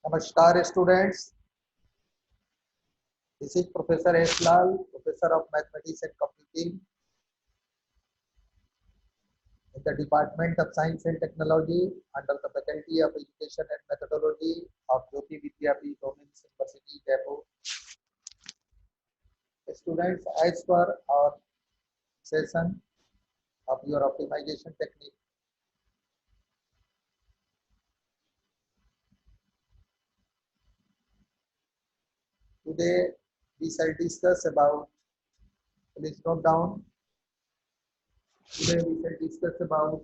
Namaskar students, this is Professor S. Lal, Professor of Mathematics and Computing in the Department of Science and Technology under the Faculty of Education and Methodology of Jyoti Vidyapeeth Women's University, Jaipur. Students, as per our session of your optimization technique, today we shall discuss about, please note down, today we shall discuss about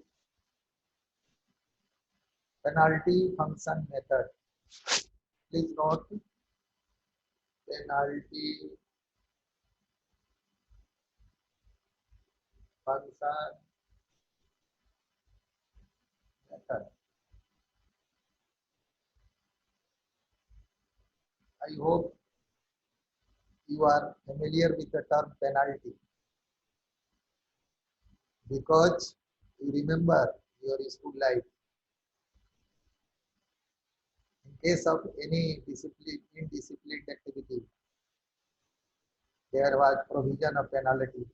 penalty function method. Please note penalty function method. I hope you are familiar with the term penalty because you remember your school life. In case of any indisciplined activity, there was provision of penalty.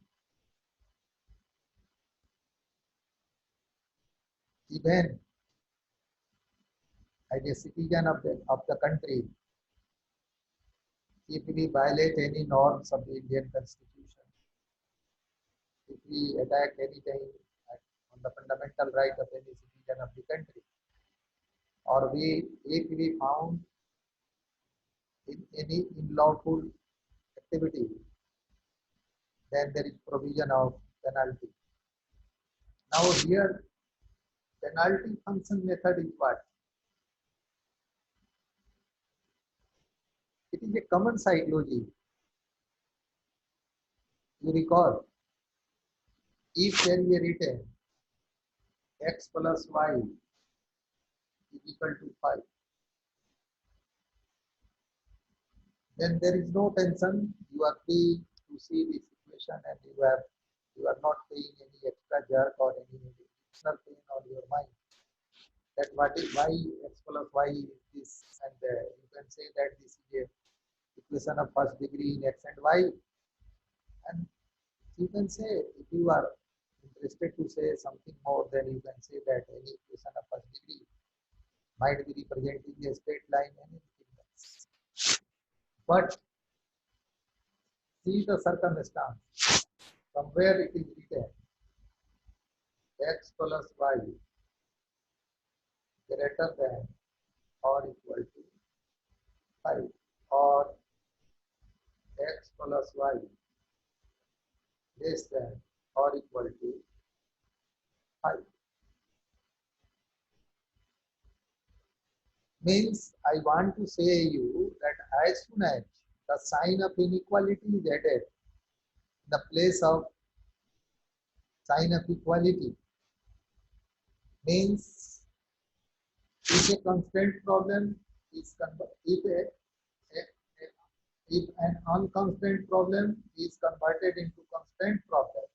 Even as a citizen of the country, if we violate any norms of the Indian Constitution, if we attack anything on the fundamental right of any citizen of the country, or if we found in any unlawful activity, then there is provision of penalty. Now here, penalty function method is what? It is a common psychology. You recall, if there is a written x plus y is equal to 5, then there is no tension. You are free to see this equation and you are not paying any extra jerk or any additional pain on your mind. That what is y x plus y is this, and you can say that this is a equation of first degree in x and y. And you can say, if you are interested to say something more, then you can say that any equation of first degree might be representing a straight line and anything else. But see the circumstance. Somewhere it is written x plus y greater than or equal to 5, or x plus y less than or equal to 5. Means I want to say you that as soon as the sign of inequality is added in the place of sign of equality, means if a constant problem is if an unconstant problem is converted into constant problem,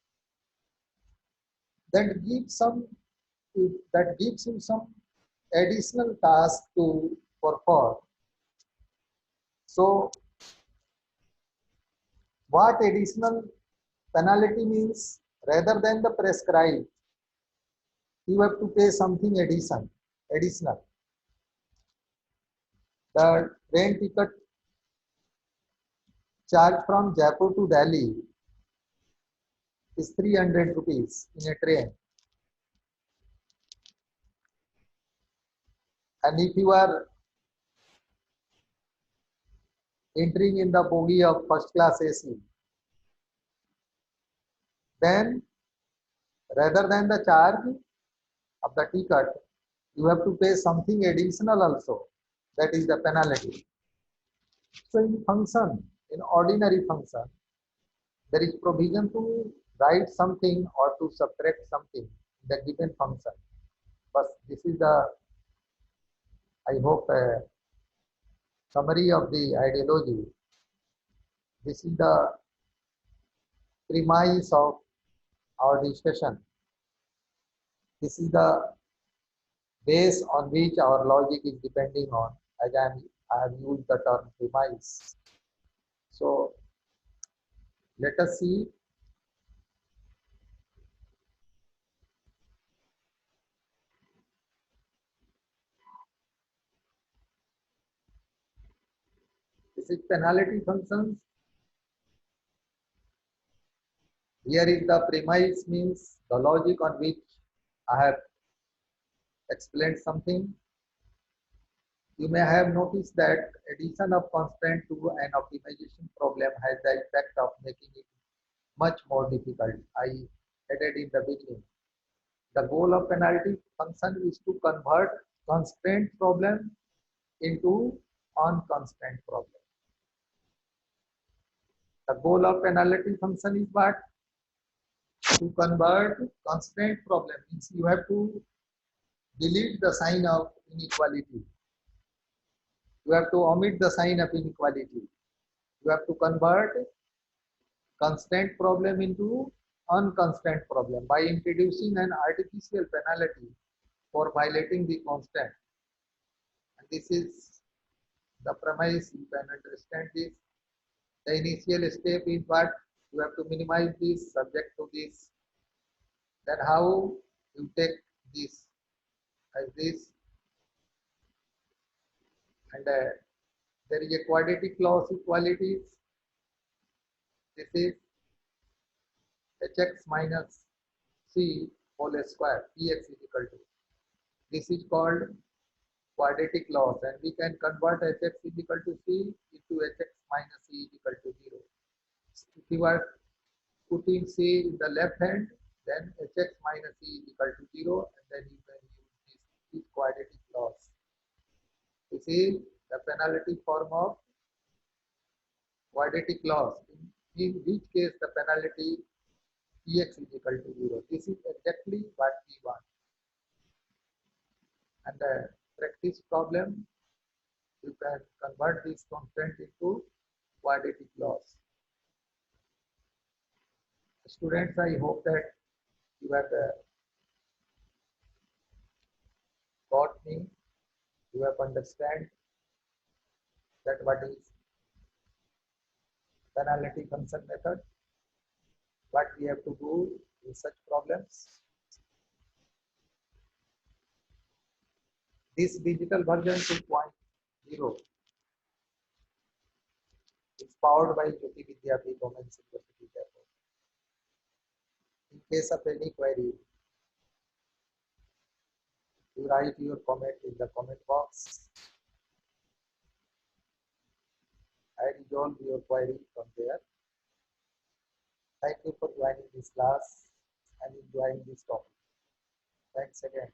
that gives you some additional task to perform. So what additional penalty means? Rather than the prescribed, you have to pay something additional. The train ticket charge from Jaipur to Delhi is 300 rupees in a train. And if you are entering in the bogie of first class AC, then rather than the charge of the ticket, you have to pay something additional also. That is the penalty. So in ordinary function, there is provision to write something or to subtract something in the given function. But this is the, I hope, summary of the ideology. This is the premise of our discussion. This is the base on which our logic is depending on. as I have used the term premise. So let us see this is penalty functions. Here is the premise means the logic on which I have explained something. You may have noticed that addition of constraint to an optimization problem has the effect of making it much more difficult. I added in the beginning. The goal of penalty function is to convert constraint problem into unconstraint problem. The goal of penalty function is what? To convert constraint problem means you have to delete the sign of inequality. You have to omit the sign of inequality. You have to convert constraint problem into unconstraint problem by introducing an artificial penalty for violating the constant. And this is the premise. You can understand this. The initial step is what? You have to minimize this subject to this. Then how you take this as this, and there is a quadratic clause equalities. This is hx minus c whole square px is equal to. This is called quadratic laws, and we can convert hx is equal to c into hx minus c is equal to 0. If you are putting c in the left hand, then hx minus c is equal to 0, and then you can use these quadratic laws. This is the penalty form of quadratic laws, in which case the penalty px is equal to 0. This is exactly what we want. And the practice problem, you can convert this constant into quadratic laws. Students, I hope that you have got me, you have understand that what is penalty function method, what we have to do in such problems. This digital version 2.0 is powered by Jyoti Vidyapeeth Women's University Jaipur. In case of any query, you write your comment in the comment box. I resolve your query from there. Thank you for joining this class and enjoying this topic. Thanks again.